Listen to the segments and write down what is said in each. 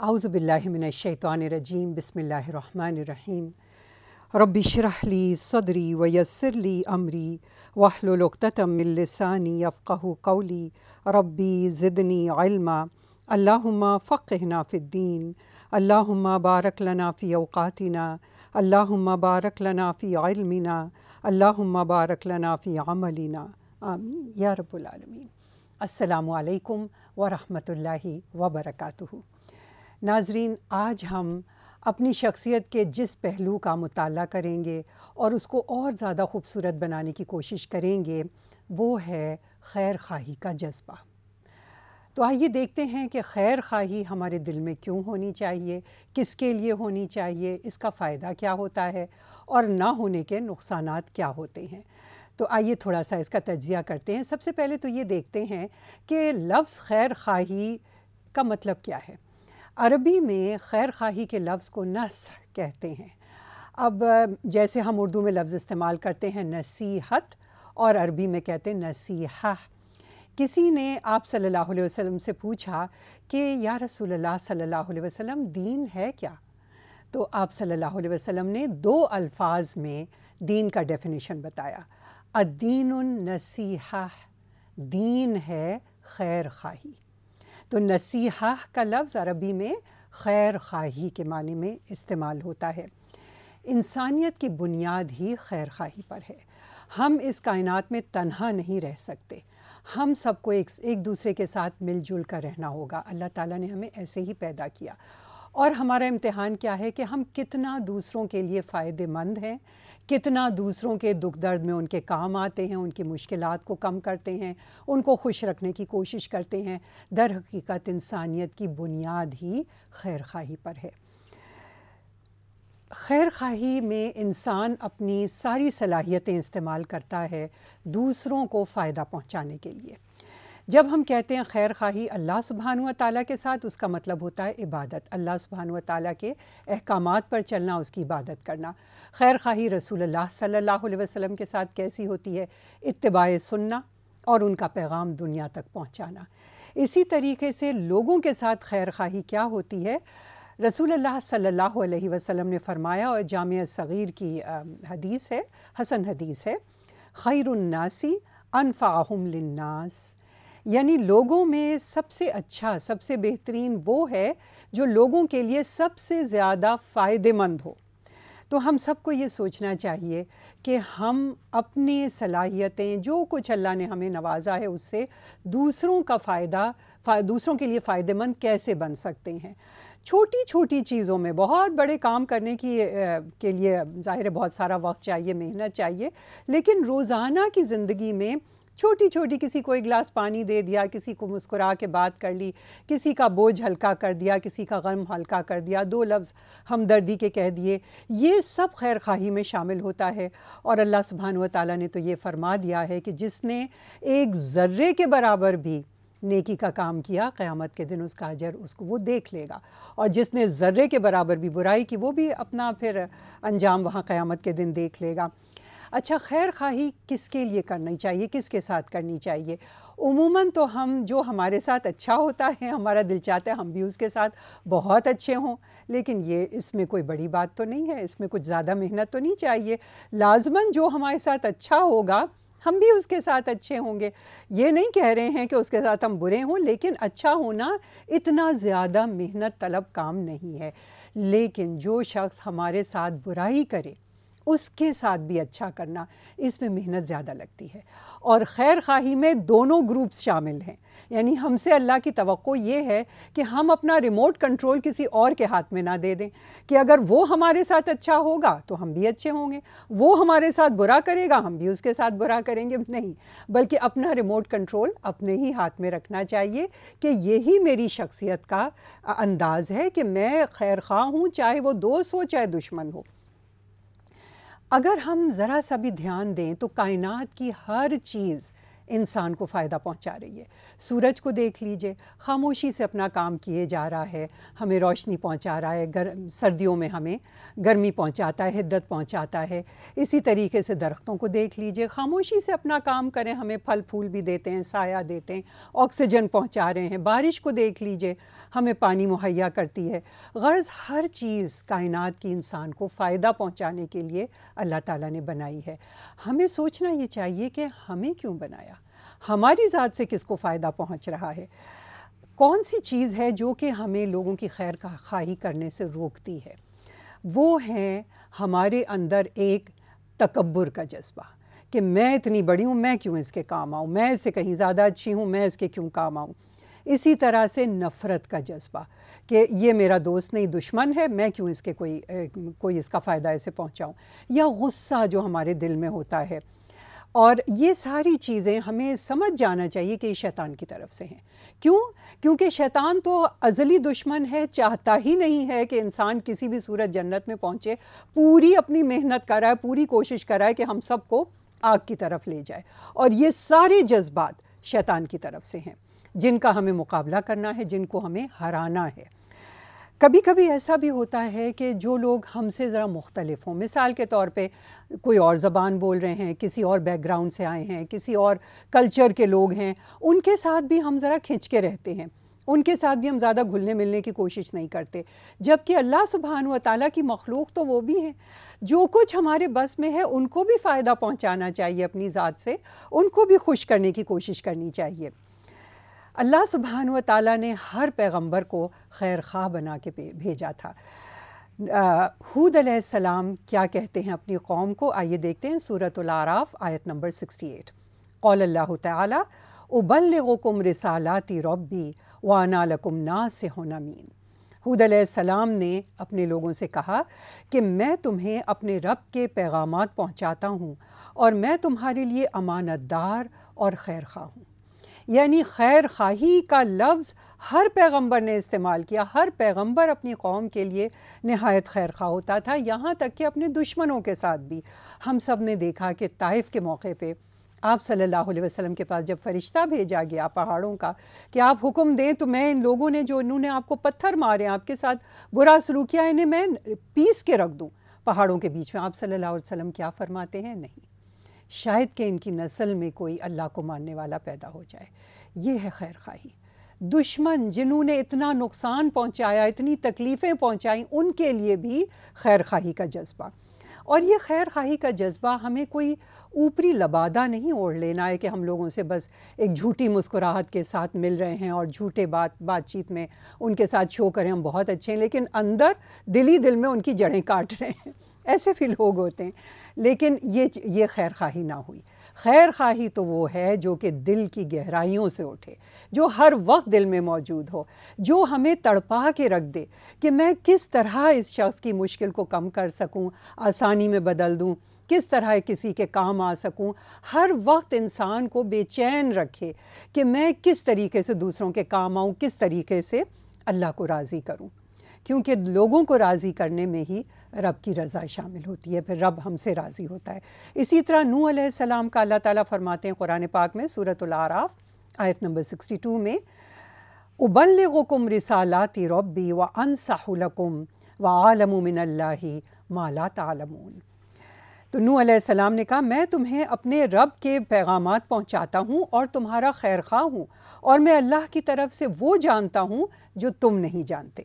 اعوذ باللہ من الشیطان الرجیم بسم اللہ الرحمن الرحیم رب اشرح لی صدری ویسر لی امری واحلل عقدۃ من لسانی یفقہوا قولی ربی زدنی علما اللہم فقہنا فی الدین اللہم بارک لنا فی اوقاتنا اللہم بارک لنا فی علمنا اللہم بارک لنا فی عملنا آمین یا رب العالمین۔ السلام علیکم ورحمۃ اللہ وبرکاتہ۔ ناظرین، آج ہم اپنی شخصیت کے جس پہلو کا مطالعہ کریں گے اور اس کو اور زیادہ خوبصورت بنانے کی کوشش کریں گے وہ ہے خیر خواہی کا جذبہ۔ تو آئیے دیکھتے ہیں کہ خیر خواہی ہمارے دل میں کیوں ہونی چاہیے، کس کے لیے ہونی چاہیے، اس کا فائدہ کیا ہوتا ہے اور نہ ہونے کے نقصانات کیا ہوتے ہیں۔ تو آئیے تھوڑا سا اس کا تجزیہ کرتے ہیں۔ سب سے پہلے تو یہ دیکھتے ہیں کہ لفظ خیر خواہی کا مطلب کیا ہے۔ عربی میں خیر خواہی کے لفظ کو نصح کہتے ہیں۔ اب جیسے ہم اردو میں لفظ استعمال کرتے ہیں نصیحت، اور عربی میں کہتے ہیں نصیحہ۔ کسی نے آپ صلی اللہ علیہ وسلم سے پوچھا کہ یا رسول اللہ صلی اللہ علیہ وسلم دین ہے کیا؟ تو آپ صلی اللہ علیہ وسلم نے 2 الفاظ میں دین کا ڈیفینیشن بتایا۔ الدین النصیحہ، دین ہے خیر خواہی۔ تو نصیحہ کا لفظ عربی میں خیر خواہی کے معنی میں استعمال ہوتا ہے۔ انسانیت کی بنیاد ہی خیر خواہی پر ہے۔ ہم اس کائنات میں تنہا نہیں رہ سکتے، ہم سب کو ایک دوسرے کے ساتھ مل جل کر رہنا ہوگا۔ اللہ تعالیٰ نے ہمیں ایسے ہی پیدا کیا، اور ہمارا امتحان کیا ہے کہ ہم کتنا دوسروں کے لیے فائدہ مند ہیں، کتنا دوسروں کے دکھ درد میں ان کے کام آتے ہیں، ان کی مشکلات کو کم کرتے ہیں، ان کو خوش رکھنے کی کوشش کرتے ہیں۔ در حقیقت انسانیت کی بنیاد ہی خیر خواہی پر ہے۔ خیر خواہی میں انسان اپنی ساری صلاحیتیں استعمال کرتا ہے دوسروں کو فائدہ پہنچانے کے لیے۔ جب ہم کہتے ہیں خیر خواہی اللہ سبحانہ و تعالیٰ کے ساتھ، اس کا مطلب ہوتا ہے عبادت، اللہ سبحانہ و تعالیٰ کے احکامات پر چلنا، اس کی عبادت کرنا۔ خیر خواہی رسول اللہ صلی اللہ علیہ وسلم کے ساتھ کیسی ہوتی ہے؟ اتباع سننا اور ان کا پیغام دنیا تک پہنچانا۔ اسی طریقے سے لوگوں کے ساتھ خیر خواہی کیا ہوتی ہے؟ رسول اللہ صلی اللہ علیہ وسلم نے فرمایا، اور جامع صغیر کی حدیث ہے، حسن حدیث ہے، خیر الناس انفعہم للناس، یعنی لوگوں میں سب سے اچھا، سب سے بہترین وہ ہے جو لوگوں کے لیے سب سے زیادہ فائدہ مند ہو۔ تو ہم سب کو یہ سوچنا چاہیے کہ ہم اپنی صلاحیتیں، جو کچھ اللہ نے ہمیں نوازا ہے، اس سے دوسروں کے لیے فائدہ مند کیسے بن سکتے ہیں۔ چھوٹی چھوٹی چیزوں میں بہت بڑے کام کرنے کے لیے ظاہر ہے بہت سارا وقت چاہیے، محنت چاہیے، لیکن روزانہ کی زندگی میں چھوٹی چھوٹی، کسی کو 1 گلاس پانی دے دیا، کسی کو مسکرا کے بات کر لی، کسی کا بوجھ ہلکا کر دیا، کسی کا غم ہلکا کر دیا، 2 لفظ ہمدردی کے کہہ دیے، یہ سب خیر خواہی میں شامل ہوتا ہے۔ اور اللہ سبحانہ و تعالیٰ نے تو یہ فرما دیا ہے کہ جس نے 1 ذرے کے برابر بھی نیکی کا کام کیا، قیامت کے دن اس کا اجر اس کو وہ دیکھ لے گا، اور جس نے ذرے کے برابر بھی برائی کی وہ بھی اپنا پھر انجام وہاں قیامت کے دن دیکھ لے گا۔ اچھا، خیر خواہی کس کے لیے کرنی چاہیے، کس کے ساتھ کرنی چاہیے؟ عموماً تو ہم جو ہمارے ساتھ اچھا ہوتا ہے، ہمارا دل چاہتا ہے ہم بھی اس کے ساتھ بہت اچھے ہوں، لیکن اس میں کوئی بڑی بات تو نہیں ہے، اس میں کچھ زیادہ محنت تو نہیں چاہیے۔ لازماً جو ہمارے ساتھ اچھا ہوگا ہم بھی اس کے ساتھ اچھے ہوں گے۔ یہ نہیں کہہ رہے ہیں کہ اس کے ساتھ ہم برے ہوں، لیکن اچھا ہونا اتنا زیادہ محنت طلب کام نہیں ہے۔ لیکن جو شخص ہمارے ساتھ برائی کرے اس کے ساتھ بھی اچھا کرنا، اس میں محنت زیادہ لگتی ہے۔ اور خیر خواہی میں دونوں گروپس شامل ہیں، یعنی ہم سے اللہ کی توقع یہ ہے کہ ہم اپنا ریموٹ کنٹرول کسی اور کے ہاتھ میں نہ دے دیں، کہ اگر وہ ہمارے ساتھ اچھا ہوگا تو ہم بھی اچھے ہوں گے، وہ ہمارے ساتھ برا کرے گا ہم بھی اس کے ساتھ برا کریں گے، نہیں، بلکہ اپنا ریموٹ کنٹرول اپنے ہی ہاتھ میں رکھنا چاہیے کہ یہی میری شخصیت کا انداز ہے کہ میں خیر خواہ ہوں، چاہے وہ دوست ہو چاہے دشمن ہو۔ اگر ہم ذرا سا بھی دھیان دیں تو کائنات کی ہر چیز انسان کو فائدہ پہنچا رہی ہے۔ سورج کو دیکھ لیجئے، خاموشی سے اپنا کام کیے جا رہا ہے، ہمیں روشنی پہنچا رہا ہے، سردیوں میں ہمیں گرمی پہنچاتا ہے، حدت پہنچاتا ہے۔ اسی طریقے سے درختوں کو دیکھ لیجئے، خاموشی سے اپنا کام کریں، ہمیں پھل پھول بھی دیتے ہیں، سایہ دیتے ہیں، آکسیجن پہنچا رہے ہیں۔ بارش کو دیکھ لیجئے، ہمیں پانی مہیا کرتی ہے۔ غرض ہر چیز کائنات کی انسان کو فائدہ پہنچانے کے لیے اللہ تعالیٰ نے بنائی ہے۔ ہمیں سوچنا یہ چاہیے کہ ہمیں کیوں بنایا، ہماری ذات سے کس کو فائدہ پہنچ رہا ہے، کون سی چیز ہے جو کہ ہمیں لوگوں کی خیر خواہی کرنے سے روکتی ہے۔ وہ ہے ہمارے اندر ایک تکبر کا جذبہ کہ میں اتنی بڑی ہوں، میں کیوں اس کے کام آؤں، میں اس سے کہیں زیادہ اچھی ہوں، میں اس کے کیوں کام آؤں۔ اسی طرح سے نفرت کا جذبہ کہ یہ میرا دوست نہیں دشمن ہے، میں کیوں اس کے کوئی اس کا فائدہ اسے پہنچاؤں، یا غصہ جو ہمارے دل میں ہوتا ہے۔ اور یہ ساری چیزیں ہمیں سمجھ جانا چاہیے کہ یہ شیطان کی طرف سے ہیں۔ کیونکہ شیطان تو ازلی دشمن ہے، چاہتا ہی نہیں ہے کہ انسان کسی بھی صورت جنت میں پہنچے، پوری اپنی محنت کر رہا ہے، پوری کوشش کر رہا ہے کہ ہم سب کو آگ کی طرف لے جائے، اور یہ سارے جذبات شیطان کی طرف سے ہیں جن کا ہمیں مقابلہ کرنا ہے، جن کو ہمیں ہرانا ہے۔ کبھی کبھی ایسا بھی ہوتا ہے کہ جو لوگ ہم سے ذرا مختلف ہوں، مثال کے طور پہ کوئی اور زبان بول رہے ہیں، کسی اور بیک گراؤنڈ سے آئے ہیں، کسی اور کلچر کے لوگ ہیں، ان کے ساتھ بھی ہم ذرا کھنچ کے رہتے ہیں، ان کے ساتھ بھی ہم زیادہ گھلنے ملنے کی کوشش نہیں کرتے، جبکہ اللہ سبحانہ و تعالیٰ کی مخلوق تو وہ بھی ہیں، جو کچھ ہمارے بس میں ہے ان کو بھی فائدہ پہنچانا چاہیے، اپنی ذات سے ان کو بھی خوش کرنے کی کوشش کرنی چاہیے۔ اللہ سبحانہ و تعالیٰ نے ہر پیغمبر کو خیر خواہ بنا کے بھیجا تھا۔ ہود علیہ السلام کیا کہتے ہیں اپنی قوم کو، آئیے دیکھتے ہیں سورۃ الاعراف آیت نمبر 68۔ قال اللہ تعالیٰ ابلغکم رسالات ربی وانا لکم ناصح امین۔ ہود علیہ السلام نے اپنے لوگوں سے کہا کہ میں تمہیں اپنے رب کے پیغامات پہنچاتا ہوں اور میں تمہارے لیے امانت دار اور خیر خواہ ہوں۔ یعنی خیر خواہی کا لفظ ہر پیغمبر نے استعمال کیا، ہر پیغمبر اپنی قوم کے لیے نہایت خیر خواہ ہوتا تھا، یہاں تک کہ اپنے دشمنوں کے ساتھ بھی۔ ہم سب نے دیکھا کہ طائف کے موقع پہ آپ صلی اللہ علیہ وسلم کے پاس جب فرشتہ بھیجا گیا پہاڑوں کا کہ آپ حکم دیں تو میں ان لوگوں نے جو انہوں نے آپ کو پتھر مارے، آپ کے ساتھ برا سلوک کیا، انہیں میں پیس کے رکھ دوں پہاڑوں کے بیچ میں، آپ صلی اللہ علیہ وسلم کیا فرماتے ہیں؟ نہیں، شاید کہ ان کی نسل میں کوئی اللہ کو ماننے والا پیدا ہو جائے۔ یہ ہے خیر خواہی۔ دشمن جنہوں نے اتنا نقصان پہنچایا، اتنی تکلیفیں پہنچائیں، ان کے لیے بھی خیر خواہی کا جذبہ۔ اور یہ خیر خواہی کا جذبہ ہمیں کوئی اوپری لبادہ نہیں اوڑھ لینا ہے کہ ہم لوگوں سے بس ایک جھوٹی مسکراہٹ کے ساتھ مل رہے ہیں اور جھوٹے بات چیت میں ان کے ساتھ شو کریں ہم بہت اچھے ہیں، لیکن اندر دل میں ان کی جڑیں کاٹ رہے ہیں۔ ایسے بھی لوگ ہوتے ہیں، لیکن یہ خیر خواہی نہ ہوئی۔ خیر خواہی تو وہ ہے جو کہ دل کی گہرائیوں سے اٹھے، جو ہر وقت دل میں موجود ہو، جو ہمیں تڑپا کے رکھ دے کہ میں کس طرح اس شخص کی مشکل کو کم کر سکوں، آسانی میں بدل دوں، کس طرح کسی کے کام آ سکوں۔ ہر وقت انسان کو بے چین رکھے کہ میں کس طریقے سے دوسروں کے کام آؤں، کس طریقے سے اللہ کو راضی کروں، کیونکہ لوگوں کو راضی کرنے میں ہی رب کی رضا شامل ہوتی ہے، پھر رب ہم سے راضی ہوتا ہے۔ اسی طرح نوح علیہ السلام کا اللہ تعالیٰ فرماتے ہیں قرآن پاک میں سورۃ الاعراف آیت نمبر 62 میں، ابلغکم رسالات ربی وانصح لکم وعالم من اللہ ما لا تعلمون۔ تو نوح علیہ السلام نے کہا میں تمہیں اپنے رب کے پیغامات پہنچاتا ہوں اور تمہارا خیر خواہ ہوں، اور میں اللہ کی طرف سے وہ جانتا ہوں جو تم نہیں جانتے۔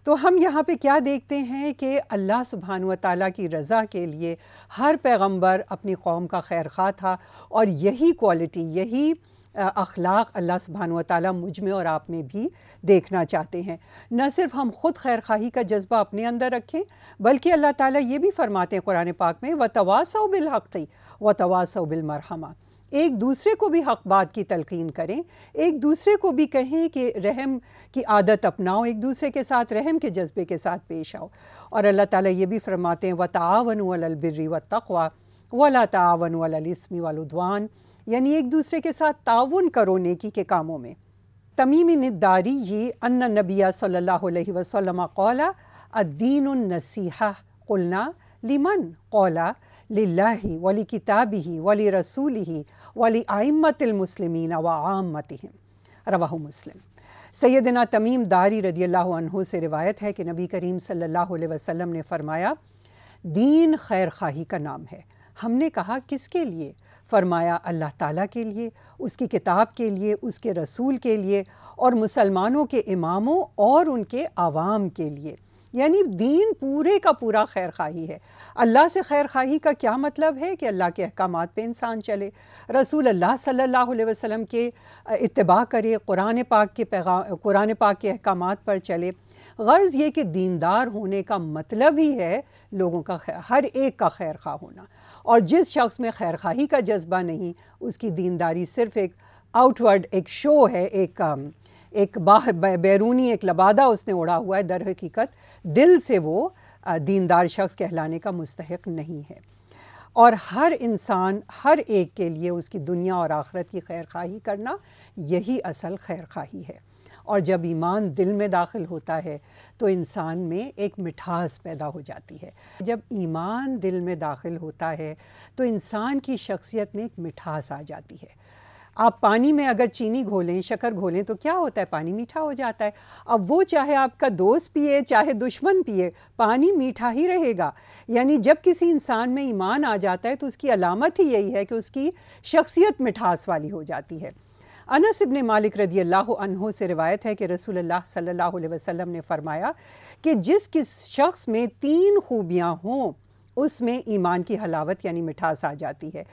تو ہم یہاں پہ کیا دیکھتے ہیں کہ اللہ سبحانہ و تعالیٰ کی رضا کے لیے ہر پیغمبر اپنی قوم کا خیر خواہ تھا، اور یہی کوالٹی، یہی اخلاق اللہ سبحانہ و تعالیٰ مجھ میں اور آپ میں بھی دیکھنا چاہتے ہیں۔ نہ صرف ہم خود خیر خواہی کا جذبہ اپنے اندر رکھیں، بلکہ اللہ تعالیٰ یہ بھی فرماتے ہیں قرآن پاک میں وَتَوَاصَوْا بِالْحَقِّ وَتَوَاصَوْا بِالْمَرْحَمَةِ، ایک دوسرے کو بھی حق بات کی تلقین کریں، ایک دوسرے کو بھی کہیں کہ رحم کی عادت اپناؤ، ایک دوسرے کے ساتھ رحم کے جذبے کے ساتھ پیش آؤ۔ اور اللہ تعالیٰ یہ بھی فرماتے ہیں وَتَعَاوَنُوا عَلَى الْبِرِّ وَالتَّقْوَى وَلَا تَعَاوَنُوا عَلَى الْإِثْمِ وَالْعُدْوَانِ، یعنی ایک دوسرے کے ساتھ تعاون کرو نیکی کے کاموں میں۔ تمیم الداری ان النبی صلی اللہ علیہ وسلم قال الدین النصیحہ، قلنا لمن؟ قال للہ ولکتابہ ولرسولہ ولأئمۃ المسلمین وعامتہم۔ رواہ مسلم۔ سیدنا تمیم داری رضی اللہ عنہ سے روایت ہے کہ نبی کریم صلی اللہ علیہ وسلم نے فرمایا دین خیر خواہی کا نام ہے۔ ہم نے کہا کس کے لیے؟ فرمایا اللہ تعالیٰ کے لیے، اس کی کتاب کے لیے، اس کے رسول کے لیے اور مسلمانوں کے اماموں اور ان کے عوام کے لیے۔ یعنی دین پورے کا پورا خیر خواہی ہے۔ اللہ سے خیر خواہی کا کیا مطلب ہے؟ کہ اللہ کے احکامات پہ انسان چلے، رسول اللہ صلی اللہ علیہ وسلم کے اتباع کرے، قرآن پاک کے احکامات پر چلے۔ غرض یہ کہ دیندار ہونے کا مطلب ہی ہے لوگوں کا ہر ایک کا خیر خواہ ہونا، اور جس شخص میں خیر خواہی کا جذبہ نہیں، اس کی دینداری صرف ایک آؤٹ ورڈ ایک شو ہے، ایک بیرونی ایک لبادہ اس نے اڑا ہوا ہے، در حقیقت دل سے وہ دیندار شخص کہلانے کا مستحق نہیں ہے۔ اور ہر انسان ہر ایک کے لیے اس کی دنیا اور آخرت کی خیر خواہی کرنا یہی اصل خیر خواہی ہے۔ اور جب ایمان دل میں داخل ہوتا ہے تو انسان میں ایک مٹھاس پیدا ہو جاتی ہے۔ جب ایمان دل میں داخل ہوتا ہے تو انسان کی شخصیت میں ایک مٹھاس آ جاتی ہے۔ آپ پانی میں اگر چینی گھولیں، شکر گھولیں تو کیا ہوتا ہے؟ پانی میٹھا ہو جاتا ہے۔ اب وہ چاہے آپ کا دوست پیے چاہے دشمن پیے، پانی میٹھا ہی رہے گا۔ یعنی جب کسی انسان میں ایمان آ جاتا ہے تو اس کی علامت ہی یہی ہے کہ اس کی شخصیت مٹھاس والی ہو جاتی ہے۔ انس ابن مالک رضی اللہ عنہ سے روایت ہے کہ رسول اللہ صلی اللہ علیہ وسلم نے فرمایا کہ جس شخص میں 3 خوبیاں ہوں اس میں ایمان کی حلاوت یعنی مٹھاس آ جاتی ہے۔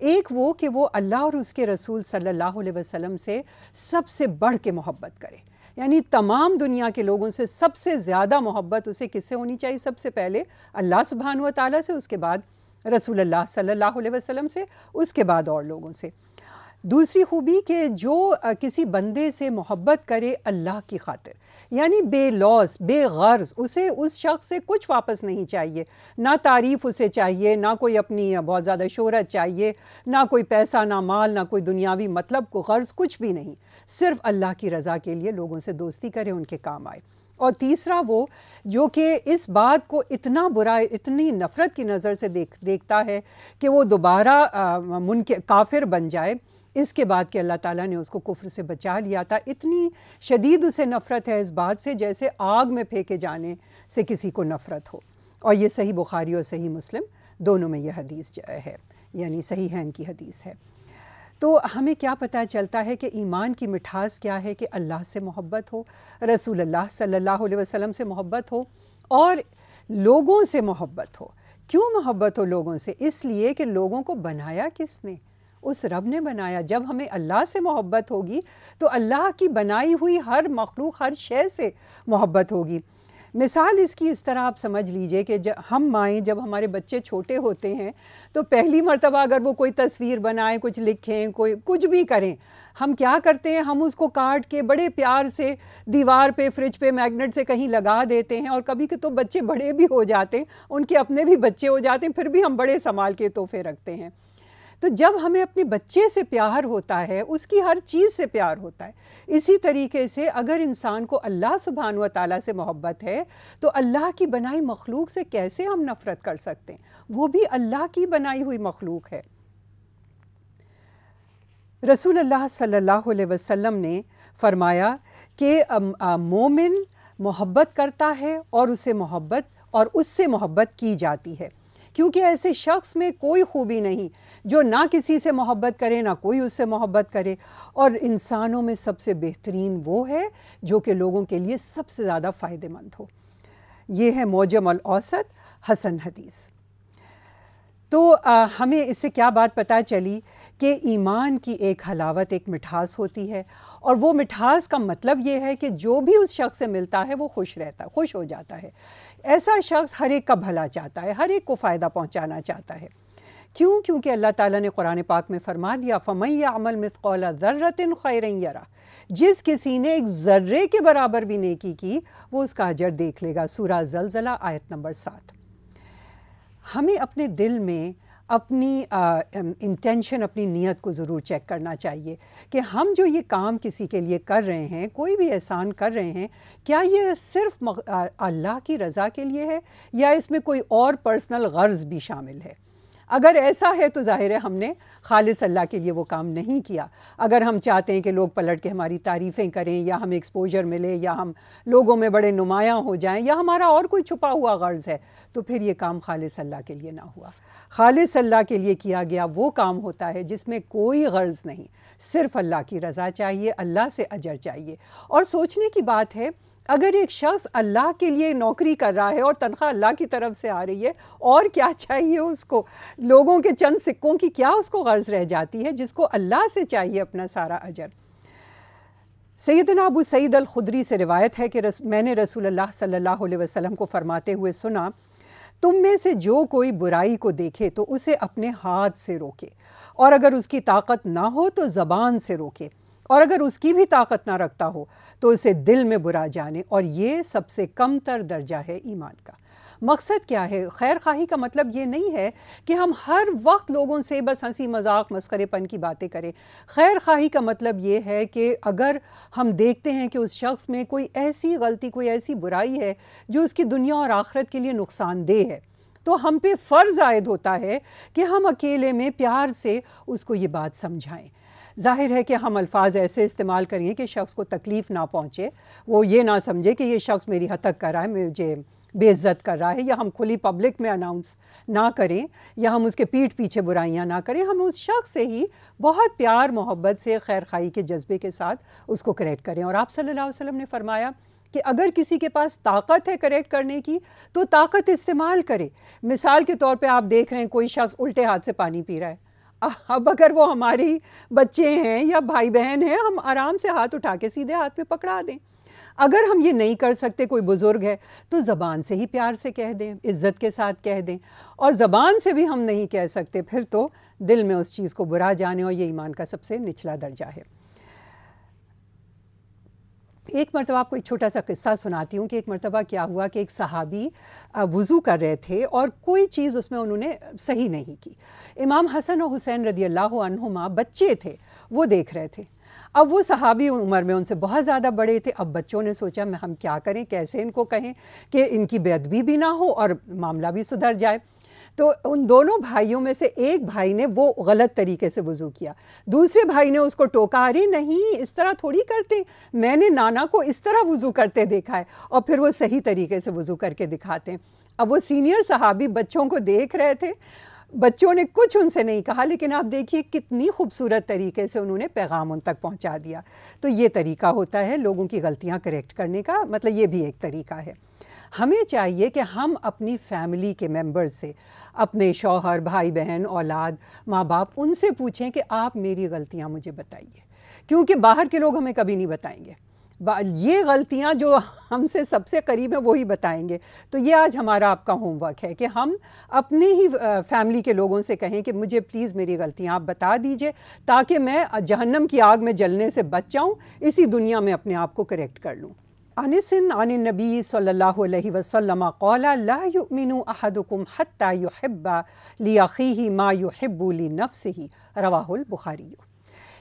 ایک وہ کہ وہ اللہ اور اس کے رسول صلی اللہ علیہ وسلم سے سب سے بڑھ کے محبت کرے، یعنی تمام دنیا کے لوگوں سے سب سے زیادہ محبت اسے کس سے ہونی چاہیے؟ سب سے پہلے اللہ سبحانہ و تعالیٰ سے، اس کے بعد رسول اللہ صلی اللہ علیہ وسلم سے، اس کے بعد اور لوگوں سے۔ دوسری خوبی کہ جو کسی بندے سے محبت کرے اللہ کی خاطر، یعنی بے لوث بے غرض، اسے اس شخص سے کچھ واپس نہیں چاہیے، نہ تعریف اسے چاہیے، نہ کوئی اپنی بہت زیادہ شہرت چاہیے، نہ کوئی پیسہ، نہ مال، نہ کوئی دنیاوی مطلب کو غرض، کچھ بھی نہیں، صرف اللہ کی رضا کے لیے لوگوں سے دوستی کرے، ان کے کام آئے۔ اور تیسرا وہ جو کہ اس بات کو اتنا برا، اتنی نفرت کی نظر سے دیکھتا ہے کہ وہ دوبارہ کافر بن جائے، اس کے بعد کہ اللہ تعالیٰ نے اس کو کفر سے بچا لیا تھا، اتنی شدید اسے نفرت ہے اس بات سے جیسے آگ میں پھینکے جانے سے کسی کو نفرت ہو۔ اور یہ صحیح بخاری اور صحیح مسلم دونوں میں یہ حدیث ہے، یعنی صحیحین کی حدیث ہے۔ تو ہمیں کیا پتہ چلتا ہے کہ ایمان کی مٹھاس کیا ہے؟ کہ اللہ سے محبت ہو، رسول اللہ صلی اللہ علیہ وسلم سے محبت ہو، اور لوگوں سے محبت ہو۔ کیوں محبت ہو لوگوں سے؟ اس لیے کہ لوگوں کو بنایا کس نے؟ اس رب نے بنایا۔ جب ہمیں اللہ سے محبت ہوگی تو اللہ کی بنائی ہوئی ہر مخلوق، ہر شے سے محبت ہوگی۔ مثال اس کی اس طرح آپ سمجھ لیجئے کہ ہم مائیں جب ہمارے بچے چھوٹے ہوتے ہیں تو پہلی مرتبہ اگر وہ کوئی تصویر بنائیں، کچھ لکھیں، کچھ بھی کریں، ہم کیا کرتے ہیں؟ ہم اس کو کاٹ کے بڑے پیار سے دیوار پہ، فریج پہ، میگنیٹ سے کہیں لگا دیتے ہیں، اور کبھی کہ تو بچے بڑے بھی ہو جاتے ہیں، ان کے اپنے بھی بچے ہو جاتے ہیں، پھر بھی ہم بڑے سنبھال کے تحفے رکھتے ہیں۔ تو جب ہمیں اپنے بچے سے پیار ہوتا ہے، اس کی ہر چیز سے پیار ہوتا ہے، اسی طریقے سے اگر انسان کو اللہ سبحانہ و تعالیٰ سے محبت ہے تو اللہ کی بنائی مخلوق سے کیسے ہم نفرت کر سکتے ہیں؟ وہ بھی اللہ کی بنائی ہوئی مخلوق ہے۔ رسول اللہ صلی اللہ علیہ وسلم نے فرمایا کہ مومن محبت کرتا ہے اور اس سے محبت کی جاتی ہے، کیونکہ ایسے شخص میں کوئی خوبی نہیں جو نہ کسی سے محبت کرے، نہ کوئی اس سے محبت کرے، اور انسانوں میں سب سے بہترین وہ ہے جو کہ لوگوں کے لیے سب سے زیادہ فائدہ مند ہو۔ یہ ہے معجم الاوسط حسن حدیث۔ تو ہمیں اس سے کیا بات پتہ چلی؟ کہ ایمان کی ایک حلاوت، ایک مٹھاس ہوتی ہے، اور وہ مٹھاس کا مطلب یہ ہے کہ جو بھی اس شخص سے ملتا ہے وہ خوش ہو جاتا ہے۔ ایسا شخص ہر ایک کا بھلا چاہتا ہے، ہر ایک کو فائدہ پہنچانا چاہتا ہے۔ کیوں؟ کیونکہ اللہ تعالیٰ نے قرآن پاک میں فرما دیا فَمَن يَعْمَلْ مِثْقَالَ ذَرَّةٍ خَيْرًا يَرَهُ، جس کسی نے ایک ذرے کے برابر بھی نیکی کی وہ اس کا اجر دیکھ لے گا۔ سورہ زلزلہ آیت نمبر 7۔ ہمیں اپنے دل میں اپنی انٹینشن، اپنی نیت کو ضرور چیک کرنا چاہیے کہ ہم جو یہ کام کسی کے لیے کر رہے ہیں، کوئی بھی احسان کر رہے ہیں، کیا یہ صرف اللہ کی رضا کے لیے ہے یا اس میں کوئی اور پرسنل غرض بھی شامل ہے؟ اگر ایسا ہے تو ظاہر ہے ہم نے خالص اللہ کے لیے وہ کام نہیں کیا۔ اگر ہم چاہتے ہیں کہ لوگ پلٹ کے ہماری تعریفیں کریں یا ہمیں ایکسپوجر ملے یا ہم لوگوں میں بڑے نمایاں ہو جائیں یا ہمارا اور کوئی چھپا ہوا غرض ہے، تو پھر یہ کام خالص اللہ کے لیے نہ ہوا۔ خالص اللہ کے لیے کیا گیا وہ کام ہوتا ہے جس میں کوئی غرض نہیں، صرف اللہ کی رضا چاہیے، اللہ سے اجر چاہیے۔ اور سوچنے کی بات ہے، اگر ایک شخص اللہ کے لیے نوکری کر رہا ہے اور تنخواہ اللہ کی طرف سے آ رہی ہے، اور کیا چاہیے اس کو؟ لوگوں کے چند سکوں کی کیا اس کو غرض رہ جاتی ہے جس کو اللہ سے چاہیے اپنا سارا اجر؟ سیدنا ابو سعید الخدری سے روایت ہے کہ میں نے رسول اللہ صلی اللہ علیہ وسلم کو فرماتے ہوئے سنا، تم میں سے جو کوئی برائی کو دیکھے تو اسے اپنے ہاتھ سے روکے، اور اگر اس کی طاقت نہ ہو تو زبان سے روکے، اور اگر اس کی بھی طاقت نہ رکھتا ہو تو اسے دل میں برا جانے، اور یہ سب سے کم تر درجہ ہے ایمان کا۔ مقصد کیا ہے؟ خیر خواہی کا مطلب یہ نہیں ہے کہ ہم ہر وقت لوگوں سے بس ہنسی مذاق مسخرے پن کی باتیں کریں۔ خیر خواہی کا مطلب یہ ہے کہ اگر ہم دیکھتے ہیں کہ اس شخص میں کوئی ایسی غلطی، کوئی ایسی برائی ہے جو اس کی دنیا اور آخرت کے لیے نقصان دہ ہے، تو ہم پہ فرض عائد ہوتا ہے کہ ہم اکیلے میں پیار سے اس کو یہ بات سمجھائیں۔ ظاہر ہے کہ ہم الفاظ ایسے استعمال کریں کہ شخص کو تکلیف نہ پہنچے، وہ یہ نہ سمجھے کہ یہ شخص میری ہتک کر رہا ہے، مجھے بے عزت کر رہا ہے، یا ہم کھلی پبلک میں اناؤنس نہ کریں یا ہم اس کے پیٹھ پیچھے برائیاں نہ کریں۔ ہم اس شخص سے ہی بہت پیار محبت سے خیر خواہی کے جذبے کے ساتھ اس کو کریکٹ کریں۔ اور آپ صلی اللہ علیہ وسلم نے فرمایا کہ اگر کسی کے پاس طاقت ہے کریکٹ کرنے کی تو طاقت استعمال کرے۔ مثال کے طور پہ آپ دیکھ رہے ہیں کوئی شخص الٹے ہاتھ سے پانی پی رہا ہے، اب اگر وہ ہماری بچے ہیں یا بھائی بہن ہیں، ہم آرام سے ہاتھ اٹھا کے سیدھے ہاتھ پہ پکڑا دیں۔ اگر ہم یہ نہیں کر سکتے، کوئی بزرگ ہے تو زبان سے ہی پیار سے کہہ دیں، عزت کے ساتھ کہہ دیں، اور زبان سے بھی ہم نہیں کہہ سکتے پھر تو دل میں اس چیز کو برا جانے، اور یہ ایمان کا سب سے نچلا درجہ ہے۔ ایک مرتبہ آپ کو ایک چھوٹا سا قصہ سناتی ہوں کہ ایک مرتبہ کیا ہوا کہ ایک صحابی وضو کر رہے تھے اور کوئی چیز اس میں انہوں نے صحیح نہیں کی۔ امام حسن و حسین رضی اللہ عنہما بچے تھے، وہ دیکھ رہے تھے۔ اب وہ صحابی عمر میں ان سے بہت زیادہ بڑے تھے۔ اب بچوں نے سوچا ہم کیا کریں، کیسے ان کو کہیں کہ ان کی بے ادبی بھی نہ ہو اور معاملہ بھی سدھر جائے۔ تو ان دونوں بھائیوں میں سے ایک بھائی نے وہ غلط طریقے سے وضو کیا، دوسرے بھائی نے اس کو ٹوکا، ارے نہیں اس طرح تھوڑی کرتے، میں نے نانا کو اس طرح وضو کرتے دیکھا ہے، اور پھر وہ صحیح طریقے سے وضو کر کے دکھاتے ہیں۔ اب وہ سینئر صحابی بچوں کو دیکھ رہے تھے، بچوں نے کچھ ان سے نہیں کہا، لیکن آپ دیکھیے کتنی خوبصورت طریقے سے انہوں نے پیغام ان تک پہنچا دیا۔ تو یہ طریقہ ہوتا ہے لوگوں کی غلطیاں کریکٹ کرنے کا، مطلب یہ بھی ایک طریقہ ہے۔ ہمیں چاہیے کہ ہم اپنی فیملی کے ممبر سے، اپنے شوہر، بھائی بہن، اولاد، ماں باپ، ان سے پوچھیں کہ آپ میری غلطیاں مجھے بتائیے، کیونکہ باہر کے لوگ ہمیں کبھی نہیں بتائیں گے۔ یہ غلطیاں جو ہم سے سب سے قریب ہیں وہی بتائیں گے۔ تو یہ آج ہمارا آپ کا ہوم ورک ہے کہ ہم اپنے ہی فیملی کے لوگوں سے کہیں کہ مجھے پلیز میری غلطیاں آپ بتا دیجئے، تاکہ میں جہنم کی آگ میں جلنے سے بچ جاؤں، اسی دنیا میں اپنے آپ کو کریکٹ کر لوں۔ انس عن النبی صلی اللہ علیہ وسلم قال لا یؤمن احدکم حتی یحب لاخیہ ما یحب لنفسہ، رواہ البخاری۔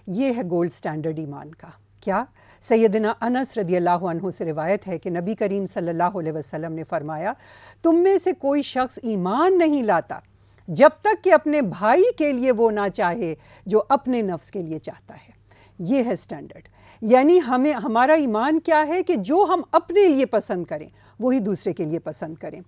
یہ ہے گولڈ سٹینڈرڈ ایمان کا۔ کیا؟ سیدنا انس رضی اللہ عنہ سے روایت ہے کہ نبی کریم صلی اللہ علیہ وسلم نے فرمایا، تم میں سے کوئی شخص ایمان نہیں لاتا جب تک کہ اپنے بھائی کے لیے وہ نہ چاہے جو اپنے نفس کے لیے چاہتا ہے۔ یہ ہے سٹینڈرڈ، یعنی ہمارا ایمان کیا ہے کہ جو ہم اپنے لیے پسند کریں وہی دوسرے کے لیے پسند کریں۔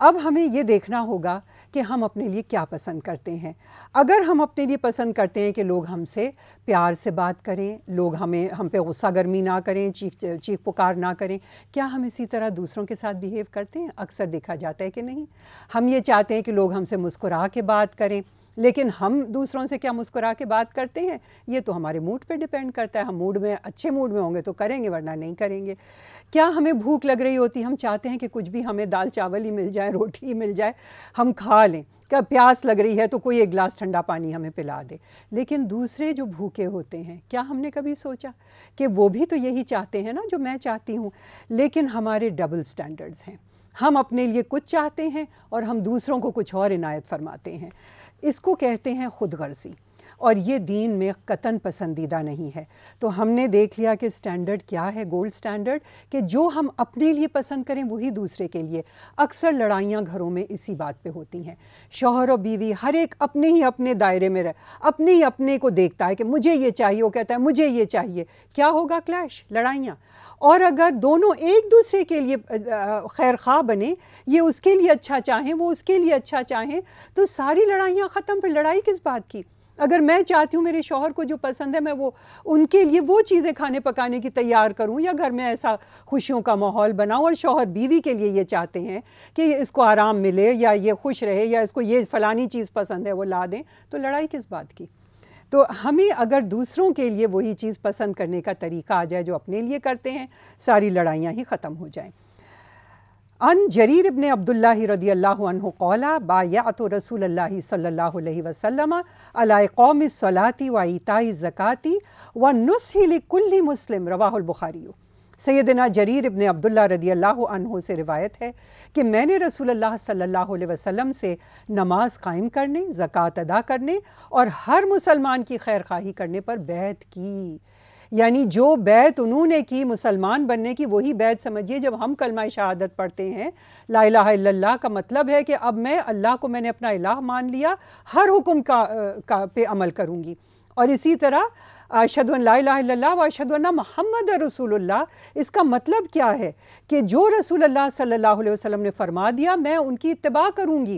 اب ہمیں یہ دیکھنا ہوگا کہ ہم اپنے لیے کیا پسند کرتے ہیں۔ اگر ہم اپنے لیے پسند کرتے ہیں کہ لوگ ہم سے پیار سے بات کریں، لوگ ہم پہ غصہ گرمی نہ کریں، چیخ پکار نہ کریں، کیا ہم اسی طرح دوسروں کے ساتھ بیہیو کرتے ہیں؟ اکثر دیکھا جاتا ہے کہ نہیں۔ ہم یہ چاہتے ہیں کہ لوگ ہم سے مسکرا کے بات کریں، لیکن ہم دوسروں سے کیا مسکرا کے بات کرتے ہیں؟ یہ تو ہمارے موڈ پہ ڈیپینڈ کرتا ہے۔ ہم اچھے موڈ میں ہوں گے تو کریں گے، ورنہ نہیں کریں گے۔ کیا ہمیں بھوک لگ رہی ہوتی، ہم چاہتے ہیں کہ کچھ بھی ہمیں دال چاول ہی مل جائے، روٹی ہی مل جائے، ہم کھا لیں۔ کیا پیاس لگ رہی ہے تو کوئی ایک گلاس ٹھنڈا پانی ہمیں پلا دے۔ لیکن دوسرے جو بھوکے ہوتے ہیں، کیا ہم نے کبھی سوچا کہ وہ بھی تو یہی چاہتے ہیں نا جو میں چاہتی ہوں؟ لیکن ہمارے ڈبل سٹینڈرڈز ہیں، ہم اپنے لیے کچھ چاہتے ہیں اور ہم دوسروں کو کچھ اور عنایت فرماتے ہیں۔ اس کو کہتے ہیں خود غرضی، اور یہ دین میں قطعاً پسندیدہ نہیں ہے۔ تو ہم نے دیکھ لیا کہ سٹینڈرڈ کیا ہے، گولڈ سٹینڈرڈ، کہ جو ہم اپنے لیے پسند کریں وہی دوسرے کے لیے۔ اکثر لڑائیاں گھروں میں اسی بات پہ ہوتی ہیں، شوہر و بیوی ہر ایک اپنے دائرے میں اپنے کو دیکھتا ہے کہ مجھے یہ چاہیے، وہ کہتا ہے مجھے یہ چاہیے، کیا ہوگا؟ کلیش، لڑائیاں۔ اور اگر دونوں ایک دوسرے کے لیے خیر خواہ بنے، یہ اس کے لیے اچھا چاہیں، وہ اس کے لیے اچھا چاہیں، تو ساری لڑائیاں ختم۔ پھر لڑائی کس بات کی؟ اگر میں چاہتی ہوں میرے شوہر کو جو پسند ہے میں وہ ان کے لیے وہ چیزیں کھانے پکانے کی تیار کروں، یا گھر میں ایسا خوشیوں کا ماحول بناؤں، اور شوہر بیوی کے لیے یہ چاہتے ہیں کہ اس کو آرام ملے یا یہ خوش رہے یا اس کو یہ فلانی چیز پسند ہے وہ لا دیں، تو لڑائی کس بات کی؟ تو ہمیں اگر دوسروں کے لیے وہی چیز پسند کرنے کا طریقہ آ جائے جو اپنے لیے کرتے ہیں، ساری لڑائیاں ہی ختم ہو جائیں۔ عن جریر ابن عبداللہ رضی اللہ عنہ قال بایعت رسول اللہ صلی اللہ علیہ وسلم علی اقام الصلاۃ و ایتاء الزکاۃ والنصح لکل مسلم، رواہ البخاری۔ سیدنا جریر ابن عبداللہ رضی اللہ عنہ سے روایت ہے کہ میں نے رسول اللہ صلی اللہ علیہ وسلم سے نماز قائم کرنے، زکوٰۃ ادا کرنے اور ہر مسلمان کی خیر خواہی کرنے پر بیعت کی۔ یعنی جو بیعت انہوں نے کی مسلمان بننے کی، وہی بیعت سمجھیے جب ہم کلمہ شہادت پڑھتے ہیں، لا الہ الا اللہ کا مطلب ہے کہ اب میں اللہ کو میں نے اپنا الہ مان لیا، ہر حکم کا پہ عمل کروں گی۔ اور اسی طرح اشہد ان لا الہ الا اللہ و اشہد ان محمد رسول اللہ، اس کا مطلب کیا ہے کہ جو رسول اللہ صلی اللہ علیہ وسلم نے فرما دیا میں ان کی اتباع کروں گی۔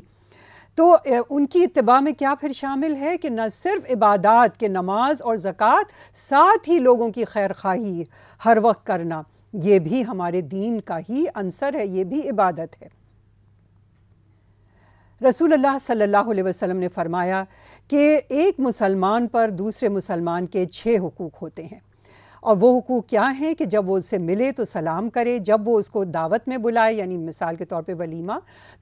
تو ان کی اتباع میں کیا پھر شامل ہے کہ نہ صرف عبادات کہ نماز اور زکوٰۃ، ساتھ ہی لوگوں کی خیر خواہی ہر وقت کرنا، یہ بھی ہمارے دین کا ہی عنصر ہے، یہ بھی عبادت ہے۔ رسول اللہ صلی اللہ علیہ وسلم نے فرمایا کہ ایک مسلمان پر دوسرے مسلمان کے 6 حقوق ہوتے ہیں، اور وہ حقوق کیا ہیں کہ جب وہ اس سے ملے تو سلام کرے، جب وہ اس کو دعوت میں بلائے یعنی مثال کے طور پہ ولیمہ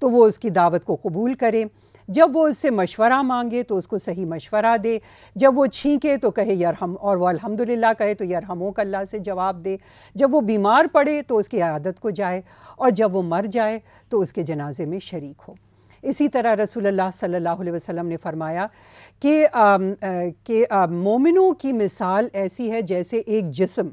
تو وہ اس کی دعوت کو قبول کرے، جب وہ اس سے مشورہ مانگے تو اس کو صحیح مشورہ دے، جب وہ چھینکے تو کہے یرحم، اور وہ الحمدللہ کہے تو یرحمک اللہ سے جواب دے، جب وہ بیمار پڑے تو اس کی عیادت کو جائے، اور جب وہ مر جائے تو اس کے جنازے میں شریک ہو۔ اسی طرح رسول اللہ صلی اللہ علیہ وسلم نے فرمایا کہ مومنوں کی مثال ایسی ہے جیسے ایک جسم،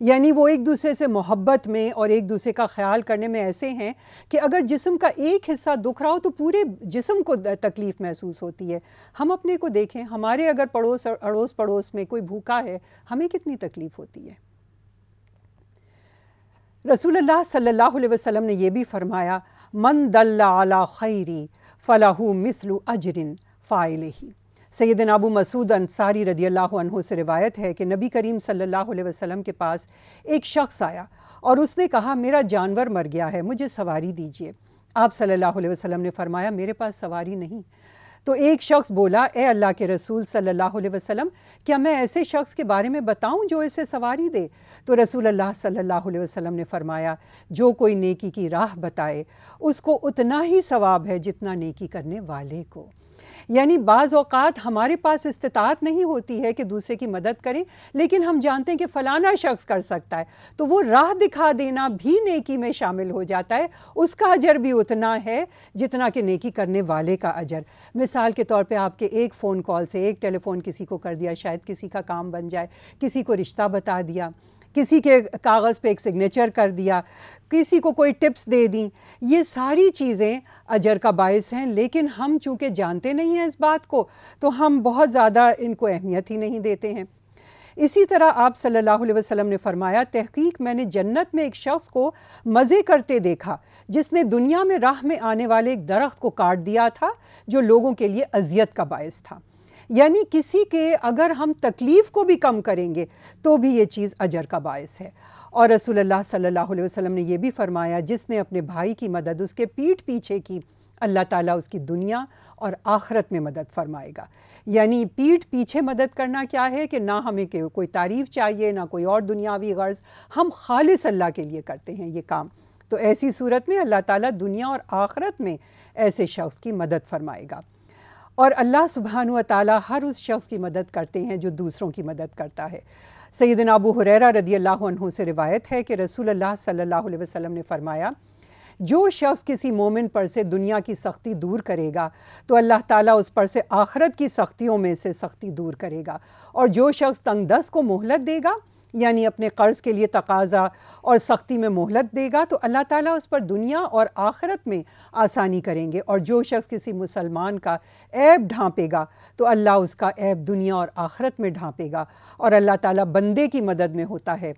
یعنی وہ ایک دوسرے سے محبت میں اور ایک دوسرے کا خیال کرنے میں ایسے ہیں کہ اگر جسم کا ایک حصہ دکھ رہا ہو تو پورے جسم کو تکلیف محسوس ہوتی ہے۔ ہم اپنے کو دیکھیں، ہمارے اگر اڑوس پڑوس میں کوئی بھوکا ہے ہمیں کتنی تکلیف ہوتی ہے۔ رسول اللہ صلی اللہ علیہ وسلم نے یہ بھی فرمایا من دل علی خیری فلہ مثل اجر فاعلہ۔ سیدنا ابو مسعود انصاری رضی اللہ عنہ سے روایت ہے کہ نبی کریم صلی اللہ علیہ وسلم کے پاس ایک شخص آیا اور اس نے کہا میرا جانور مر گیا ہے، مجھے سواری دیجیے۔ آپ صلی اللہ علیہ وسلم نے فرمایا میرے پاس سواری نہیں۔ تو ایک شخص بولا اے اللہ کے رسول صلی اللہ علیہ وسلم، کیا میں ایسے شخص کے بارے میں بتاؤں جو اسے سواری دے؟ تو رسول اللہ صلی اللہ علیہ وسلم نے فرمایا جو کوئی نیکی کی راہ بتائے اس کو اتنا ہی ثواب ہے جتنا نیکی کرنے والے کو۔ یعنی بعض اوقات ہمارے پاس استطاعت نہیں ہوتی ہے کہ دوسرے کی مدد کریں، لیکن ہم جانتے ہیں کہ فلانا شخص کر سکتا ہے، تو وہ راہ دکھا دینا بھی نیکی میں شامل ہو جاتا ہے، اس کا اجر بھی اتنا ہے جتنا کہ نیکی کرنے والے کا اجر۔ مثال کے طور پہ آپ کے ایک فون کال سے، ایک ٹیلی فون کسی کو کر دیا، شاید کسی کا کام بن جائے، کسی کو رشتہ بتا دیا، کسی کے کاغذ پہ ایک سگنیچر کر دیا، کسی کو کوئی ٹپس دے دیں، یہ ساری چیزیں اجر کا باعث ہیں، لیکن ہم چونکہ جانتے نہیں ہیں اس بات کو تو ہم بہت زیادہ ان کو اہمیت ہی نہیں دیتے ہیں۔ اسی طرح آپ صلی اللہ علیہ وسلم نے فرمایا تحقیق میں نے جنت میں ایک شخص کو مزے کرتے دیکھا جس نے دنیا میں راہ میں آنے والے ایک درخت کو کاٹ دیا تھا جو لوگوں کے لیے اذیت کا باعث تھا۔ یعنی کسی کے اگر ہم تکلیف کو بھی کم کریں گے تو بھی یہ چیز اجر کا باعث ہے۔ اور رسول اللہ صلی اللہ علیہ وسلم نے یہ بھی فرمایا جس نے اپنے بھائی کی مدد اس کے پیٹھ پیچھے کی، اللہ تعالیٰ اس کی دنیا اور آخرت میں مدد فرمائے گا۔ یعنی پیٹھ پیچھے مدد کرنا کیا ہے کہ نہ ہمیں کوئی تعریف چاہیے، نہ کوئی اور دنیاوی غرض، ہم خالص اللہ کے لیے کرتے ہیں یہ کام، تو ایسی صورت میں اللہ تعالیٰ دنیا اور آخرت میں ایسے شخص کی مدد فرمائے گا۔ اور اللہ سبحانہ و تعالیٰ ہر اس شخص کی مدد کرتے ہیں جو دوسروں کی مدد کرتا ہے۔ سیدنا ابو ہریرہ رضی اللہ عنہ سے روایت ہے کہ رسول اللہ صلی اللہ علیہ وسلم نے فرمایا جو شخص کسی مومن پر سے دنیا کی سختی دور کرے گا تو اللہ تعالیٰ اس پر سے آخرت کی سختیوں میں سے سختی دور کرے گا، اور جو شخص تنگ دست کو مہلت دے گا، یعنی اپنے قرض کے لیے تقاضا اور سختی میں مہلت دے گا، تو اللہ تعالیٰ اس پر دنیا اور آخرت میں آسانی کریں گے، اور جو شخص کسی مسلمان کا عیب ڈھانپے گا تو اللہ اس کا عیب دنیا اور آخرت میں ڈھانپے گا، اور اللہ تعالیٰ بندے کی مدد میں ہوتا ہے۔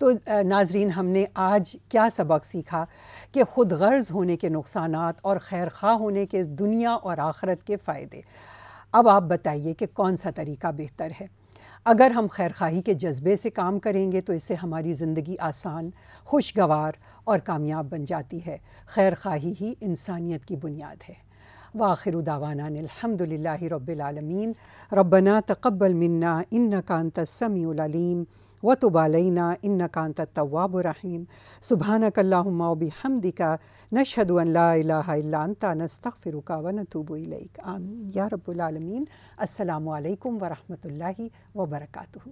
تو ناظرین، ہم نے آج کیا سبق سیکھا کہ خود غرض ہونے کے نقصانات اور خیر خواہ ہونے کے دنیا اور آخرت کے فائدے۔ اب آپ بتائیے کہ کون سا طریقہ بہتر ہے؟ اگر ہم خیر خواہی کے جذبے سے کام کریں گے تو اس سے ہماری زندگی آسان، خوشگوار اور کامیاب بن جاتی ہے۔ خیر خواہی ہی انسانیت کی بنیاد ہے۔ وآخر دعوانا الحمد للہ رب العالمین۔ ربنا تقبل منا انک انت السمیع العلیم وتب علینا انک انت التواب الرحیم۔ سبحانک اللہم وبحمدک نشہد ان لا الہ الا انت نستغفرک ونتوب الیک۔ آمین یا رب العالمین۔ السلام علیکم ورحمۃ اللہ وبرکاتہ۔